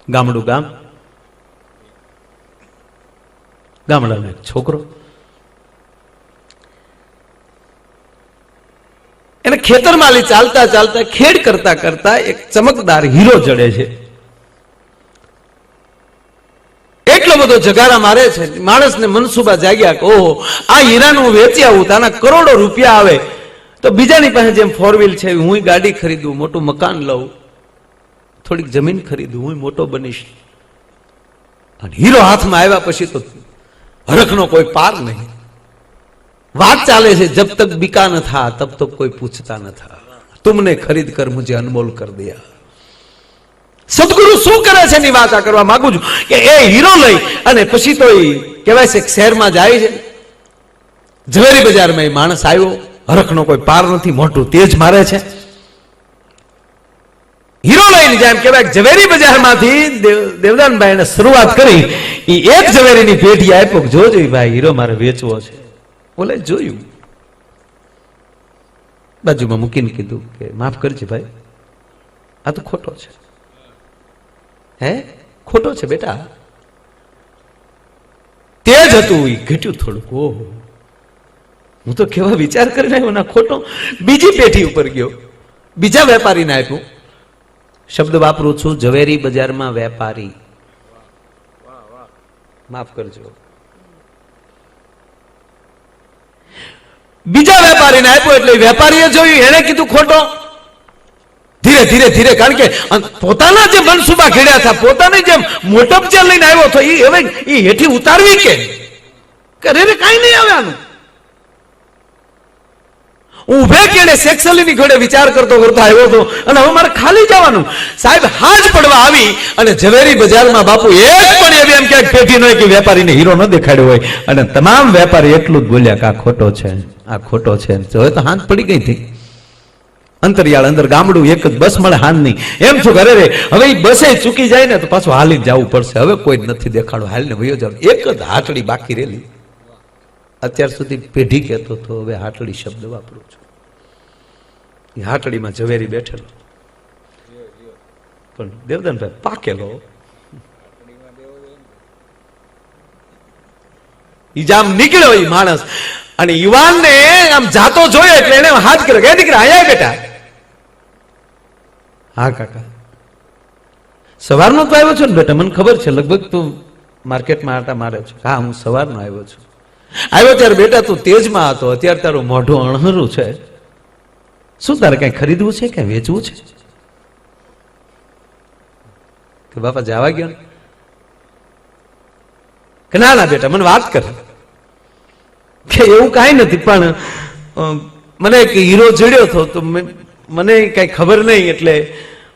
ગામડું ગામ, ગામડાનો એક છોકરો, એને ખેતરમાં ચાલતા ચાલતા ખેડ કરતા કરતા એક ચમકદાર હીરો જડે છે. એટલો બધો જગારા મારે છે, માણસને મનસુબા જાગ્યા કે ઓહો, આ હીરાનું વેચી આવું તો આના કરોડો રૂપિયા આવે તો બીજાની પાસે જેમ 4 વ્હીલ છે હું ગાડી ખરીદું, મોટું મકાન લઉં, થોડીક જમીન ખરીદું, હું મોટો બનીશ. અને હીરો હાથમાં આવ્યા પછી તો હરખનો કોઈ પાર નહીં. વાત ચાલે છે, જબ તક બિકા ન થા તબ તક કોઈ પૂછતા ન થા, તુમને ખરીદ કર મુझे અનમોલ કર દિયા. સદગુરુ શું કરે છે ની વાત કરવા માંગુ છું કે એ હીરો લઈ અને પછી તો એ કહેવાય છે શહેરમાં જાય છે. ઝવેરી બજારમાં એ માણસ આવ્યો, હરખનો કોઈ પાર નથી, મોટું તેજ મારે છે. હીરો લઈને જાય એમ કહેવાય ઝવેરી બજારમાંથી દેવદાનભાઈ એને શરૂઆત કરી. એ એક ઝવેરીની પેઢી આપ્યો, જોજો ભાઈ હીરો મારે વેચવો છે. બોલે જોયું, બાજુમાં મૂકીને કીધું કે માફ કરજે ભાઈ, આ તો ખોટો છે. હે ખોટો છે બેટા. તેજ હતું એ ઘટ્યું થોડુંક. ઓહો, હું તો કેવા વિચાર કરીને આવ્યો ના ખોટો. બીજી પેઢી ઉપર ગયો, બીજા વેપારીને આપ્યું. શબ્દ વાપરું છું ઝવેરી બજારમાં વેપારી, માફ કરજો. બીજા વેપારીને આપ્યો એટલે વેપારીએ જોયું, એને કીધું ખોટો. ધીરે ધીરે ધીરે, કારણ કે પોતાના જે મનસુબા ઘડ્યા હતા, પોતાની જે મોટપ જે લઈને આવ્યો હતો એ હવે એ હેઠી ઉતારવી કે રે કઈ નહીં આવે આનું. ઉભે કેડે સેક્સલીની ઘોડે વિચાર કરતો કરતો આવ્યો હતો અને હવે મારે ખાલી જવાનું. સાહેબ હાજ પડવા આવી અને ઝવેરી બજારમાં બાપુ એક પણ એવી એમ ક્યાંક પેઢી ન હોય કે વેપારીને હીરો ન દેખાડ્યો હોય. અને તમામ વેપારી એટલું જ બોલ્યા કે આ ખોટો છે, આ ખોટો છે. હવે તો હાથ પડી ગઈ હતી. અંતરિયાળ અંદર ગામડું એક જ બસ મળે હાન નહીં. એમ છું ઘરે રે, હવે એ બસે ચૂકી જાય ને તો પાછું હાલી જવું પડશે. હવે કોઈ નથી દેખાડો, હાલને વયો જાવ. એક જ હાટડી બાકી રેલી. અત્યાર સુધી પેઢી કહેતો હતો, હવે હાટડી શબ્દ વાપરું છું. એ હાટડીમાં ઝવેરી બેઠેલો, પણ દેવદાનભાઈ પાકેલો. ઈ જામ નીકળ્યો એ માણસ અને યુવાનને આમ જાતો જોયો એટલે એને હાથ કર્યો કે દીકરા આયા બેટા. હા કાકા, સવારનો તો આવ્યો છો ને બેટા? મને ખબર છે, લગભગ તું માર્કેટમાં આટા મારે છે. હા, હું સવારનો આવ્યો છું. આવ્યો ત્યારે બેટા તું તેજમાં હતો, અત્યારે તારું મોઢું અણહરું છે. શું તારે કઈ ખરીદવું છે કે વેચવું છે? કે બાપા જવા ગયો કે ના ના બેટા મને વાત કર કે એવું કઈ નથી, પણ મને એક હીરો જડ્યો હતો તો મને કઈ ખબર નહીં, એટલે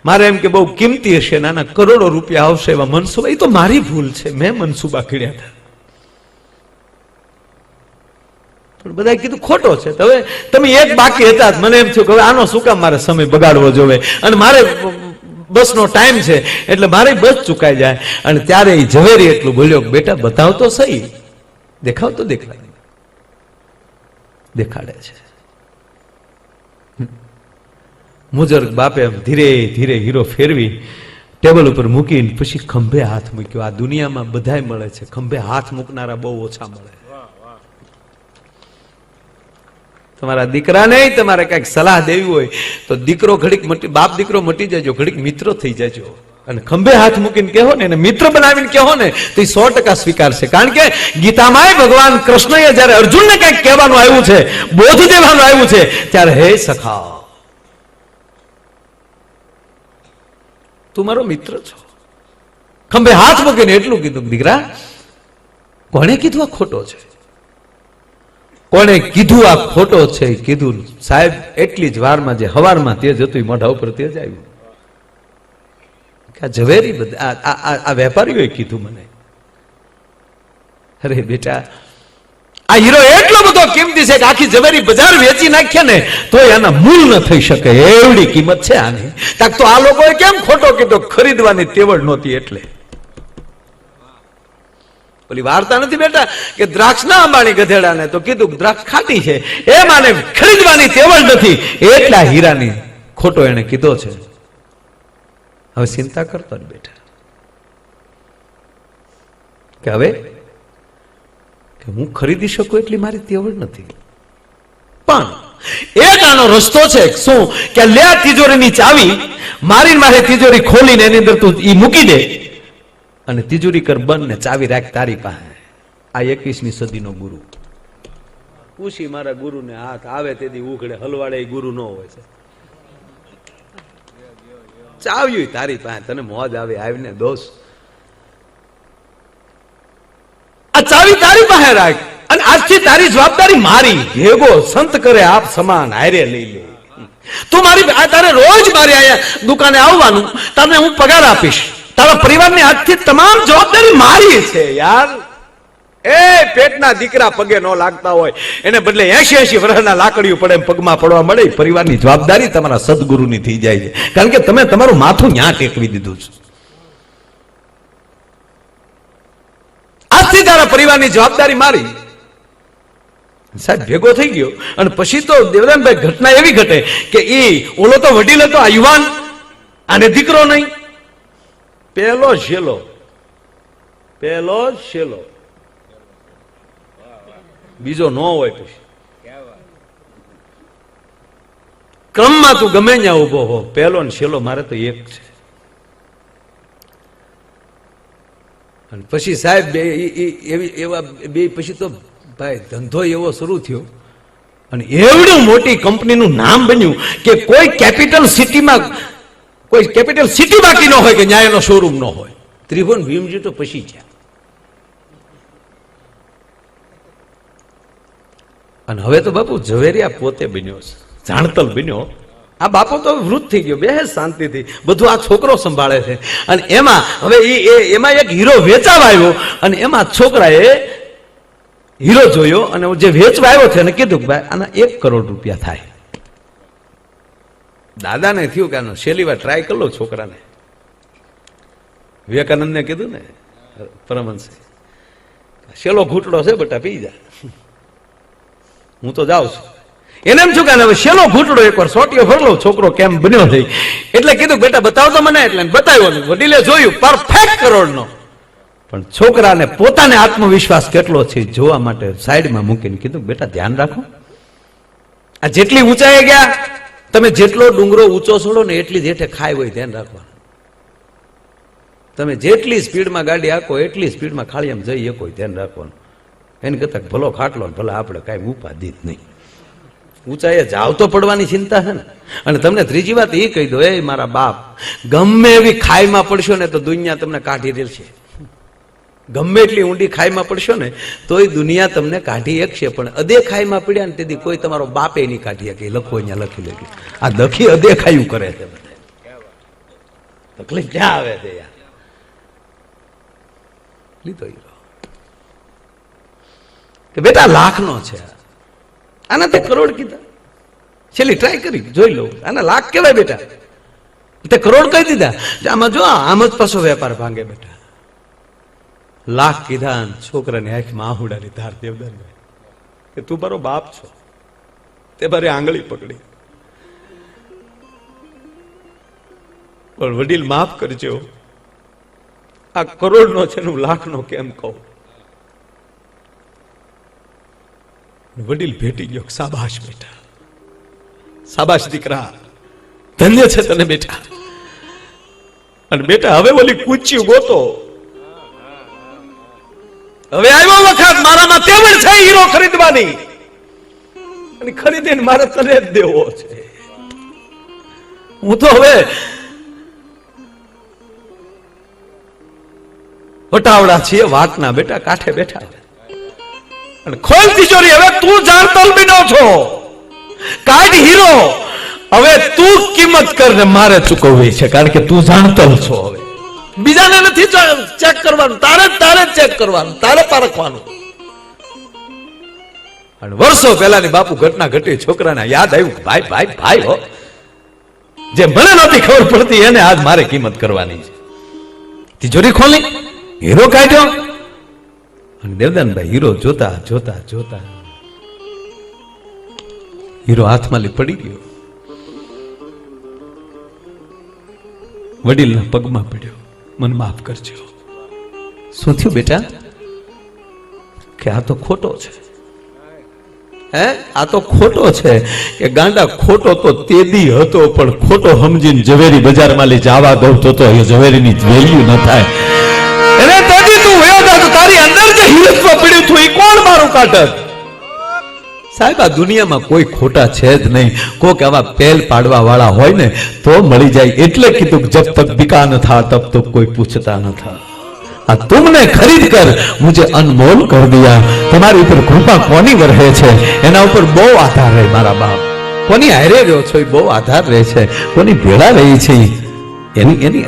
મારે એમ કે બહુ કિંમતી હશે, નાના કરોડો રૂપિયા આવશે એવા મનસુબા. એ તો મારી ભૂલ છે, મેં મનસુબા કર્યા હતા. પણ બધા કીધું ખોટો છે. તો હવે તમે એક બાકી હતા, મને એમ થયું કે હવે આનો શું કામ મારે સમય બગાડવો જોવે, અને મારે બસનો ટાઈમ છે એટલે મારે બસ ચુકાઈ જાય. અને ત્યારે એ ઝવેરી એટલું બોલ્યો, બેટા બતાવ તો સહી, દેખાવ તો દેખાડે. દેખાડે છે. મુજર્ગ બાપે ધીરે ધીરે હીરો ફેરવી ટેબલ ઉપર મૂકીને પછી ખંભે હાથ મૂક્યો. આ દુનિયામાં બધાય મળે છે, ખંભે હાથ મૂકનારા બહુ ઓછા મળે. તમારા દીકરાને તમારે કઈક સલાહ દેવી હોય તો દીકરો ઘડીક બાપ દીકરો મટી જજો, ઘડીક મિત્રો થઈ જજો. અને ખંભે હાથ મૂકીને કહો ને, એને મિત્ર બનાવીને કહો ને તો એ 100% સ્વીકારશે. કારણ કે ગીતામાં ભગવાન કૃષ્ણએ જયારે અર્જુનને કઈક કહેવાનું આવ્યું છે, બોધ દેવાનું આવ્યું છે, ત્યારે હે સખા તું મારો મિત્ર છો. ખંભે હાથ મૂકીને એટલું કીધું, દીકરા કોણે કીધું આ ખોટો છે? કોણે કીધું આ ખોટો છે? કીધું સાહેબ એટલી જ વારમાં, જે હવારમાં તેજ હતું એ મોઢા ઉપર તેજ આવ્યું. ઝવેરી બધા આ વેપારીઓએ કીધું મને. અરે બેટા આ હીરો એટલો બધો કિંમતી છે કે આખી ઝવેરી બજાર વેચી નાખીએ ને તો એના મૂળ ન થઈ શકે, એવડી કિંમત છે આની. કાક તો આ લોકોએ કેમ ખોટો કીધો? ખરીદવાની તેવડ નહોતી એટલે. ઓલી વાર્તા નથી બેટા કે દ્રાક્ષના અંબાણી ગધેડાને તો કીધું દ્રાક્ષ ખાટી છે, એમ આને ખરીદવાની તેવડ નથી એટલા હીરાની ખોટો એને કીધો છે. હવે ચિંતા કરતો જ બેટા, કે હવે કે હું ખરીદી શકું એટલી મારી તેવડ નથી, પણ એક આનો રસ્તો છે. શું કે લે આ તિજોરીની ચાવી, મારી મારે તિજોરી ખોલીને એની અંદર તું ઈ મૂકી દે અને તિજોરી કર બંધ ને ચાવી રાખ તારી પાસે. આ 21મી સદીનો ગુરુ. પૂછી મારા ગુરુને હાથ આવે તેથી ઉઘડે, હલવાડે ગુરુ ન હોય છે. ચાવ્યું તારી પાસે, તને મોજ આવે આવીને દોસ્ત, આ ચાવી તારી પાસે રાખ અને આજથી તારી જવાબદારી મારી. ભેગો સંત કરે આપ સમાન, હારે લઈ લે. તું મારી તારે રોજ મારી અહીંયા દુકાને આવવાનું, તને હું પગાર આપીશ. તારા પરિવારની આજથી તમામ જવાબદારી મારી છે યાર. એ પેટના દીકરા પગે ન લાગતા હોય એને બદલે 80 વર્ષના લાકડીઓ પડે પગમાં પડવા મળે. પરિવારની જવાબદારી તમારા સદગુરુની થઈ જાય છે, કારણ કે તમે તમારું માથું ન્યા ટેકવી દીધું છે. આજથી તારા પરિવારની જવાબદારી મારી. સાહેબ ભેગો થઈ ગયો અને પછી તો દેવદાનભાઈ ઘટના એવી ઘટે કે ઈ ઓલો તો વડીલ હતો, આ યુવાન, આને દીકરો નહીં. પહેલો શેલો બીજો ન હોય. પછી ક્રમમાં તું ગમે ત્યાં ઉભો હો, પહેલો ને શેલો મારે તો એક છે. અને પછી સાહેબ એવા બે પછી તો ભાઈ ધંધો એવો શરૂ થયો અને એવડું મોટી કંપનીનું નામ બન્યું કે કોઈ કેપિટલ સિટી બાકી ન હોય કે ન્યાયનો શોરૂમ ન હોય. ત્રિભુવન ભીમજી તો પછી છે. અને હવે તો બાપુ ઝવેરિયા પોતે બન્યો છે, જાણતલ બન્યો. આ બાપુ તો વૃદ્ધ થઈ ગયો, બે શાંતિથી બધું આ છોકરો સંભાળે છે. અને એમાં હવે એમાં એક હીરો વેચાવા આવ્યો અને એમાં છોકરાએ હીરો જોયો અને જે વેચવા આવ્યો છે એને કીધું કે ભાઈ આના 1 કરોડ રૂપિયા થાય. દાદાને થયું કે આનો છેલ્લી વાર ટ્રાય કરી લો છોકરાને. વિવેકાનંદને કીધું ને પરમહંસે, છેલ્લો ઘૂંટડો છે બટા પી જા, હું તો જાઉં છું. એને એમ છું કે હવે છેલ્લો ઘૂંટડો એકવાર સોટીઓ ભરલો, છોકરો કેમ બન્યો થઈ. એટલે કીધું બેટા બતાવ તો મને. એટલે બતાવ્યો. વડીલે જોયું પરફેક્ટ કરોડનો. પણ છોકરાને પોતાને આત્મવિશ્વાસ કેટલો છે જોવા માટે સાઈડમાં મૂકીને કીધું બેટા ધ્યાન રાખો, આ જેટલી ઊંચાઈએ ગયા તમે જેટલો ડુંગરો ઊંચો છોડો ને એટલી જ હેઠે ખાઈ હોય ધ્યાન રાખવાનું. તમે જેટલી સ્પીડમાં ગાડી આંકો એટલી સ્પીડમાં ખાળિયામાં જઈ શકો ધ્યાન રાખવાનું. એને કરતા ભલો ખાટલો ભલે આપણે કાંઈ ઉપાધિ જ નહીં. ઊંચાઈએ જાવ તો પડવાની ચિંતા છે ને. અને તમને ત્રીજી વાત એ કહી દો, એ મારા બાપ, ગમે એવી ખાઈમાં પડશો ને તો દુનિયા તમને કાઢી દેશે. ગમે એટલી ઊંડી ખાઈમાં પડશો ને તોય દુનિયા તમને કાઢી શકશે, પણ અદે ખાઈમાં પડ્યા ને તેથી કોઈ તમારો બાપે નહીં કાઢી શકે. લખો અહીંયા લખી લેજો. આ લખી અદે ખાયું કરે છે. તકલીફ ક્યાં આવે છે યાર. લીધો કે બેટા લાખનો છે, આના તે કરોડ કીધા. છેલ્લી ટ્રાય કરી જોઈ લો, આના લાખ કેવાય બેટા. તે કરોડ કહી દીધા. આમાં જો આમ જ પાછો વેપાર ભાંગે બેટા. લાખ કીધા. છોકરાની આંખમાં આહુડાની ધાર. દેવદાનભાઈ કે તું મારો બાપ છો, તે મારી આંગળી પકડી, પણ વડીલ માફ કરજો, આ કરોડનો છે હું લાખનો કેમ કહું. વડીલ ભેટી ગયો. સાબાશ બેટા, સાબાશ દીકરા, ધન્ય છે તને બેટા. અને બેટા હવે ઓલી કૂચ્યું ગોતો. હવે આવ્યો વખત મારામાં તેવડ છે હીરો ખરીદવાની, અને ખરીદીને મારે તને જ દેવો છે. હું તો હવે વટાવડા છીએ વાટના બેટા, કાંઠે બેઠા. અને ખોલ તિજોરી, હવે તું જાણતલ બન્યો છો, કાઢ હીરો. હવે તું કિંમત કરને મારે ચૂકવવી છે, કારણ કે તું જાણતલ છો. હવે બીજાને નથી ચેક કરવાનું, તારે ચેક કરવાનું, તારે પારખવાનું. અને વર્ષો પહેલાની બાપુ ઘટના ઘટી. છોકરાને યાદ આવ્યું, ભાઈ ભાઈ ભાઈ હો, જે મને નહોતી ખબર પડતી એને આજ મારે કિંમત કરવાની છે. તિજોરી ખોલી, હીરો કાઢ્યો. અને દેવદાનભાઈ હીરો જોતા જોતા જોતા હીરો હાથમાં પડી ગયો. વડીલના પગમાં પડ્યો, મને માફ કરજો. શું થયું બેટા? કે આ તો ખોટો છે, હે આ તો ખોટો છે. કે ગાંડા ખોટો તો તેદી હતો, પણ ખોટો સમજીને ઝવેરી બજારમાં લઈ જવા દઉં તો એ ઝવેરીની વેલ્યુ ન થાય. એને તેદી તું વયો જા તો તારી અંદર જે હિરસ્વ પડ્યું હતું એ કોણ મારું કાઢત? સાહેબ આ દુનિયામાં કોઈ ખોટા છે જ નહીં. કોક આવા પેલ પાડવા વાળા હોય ને તો મળી જાય. એટલે કીધું કે જબ તક બિકા ન થા તબ તક કોઈ પૂછતા ન થા. આ તુમને ખરીદ કર મુझे અનમોલ કર દિયા. તમારી ઉપર કૃપા કોની વરહે છે એના ઉપર બહુ આધાર રહે મારા બાપ. કોની હારે રહ્યો છો એ બહુ આધાર રહે છે. કોની ભેળા રહી છે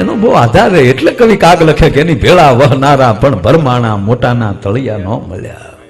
એનો બહુ આધાર રહે. એટલે કવિ કાગ લખે કે એની ભેળા વહનારા પણ ભરમાણા મોટાના તળિયા ન મળ્યા.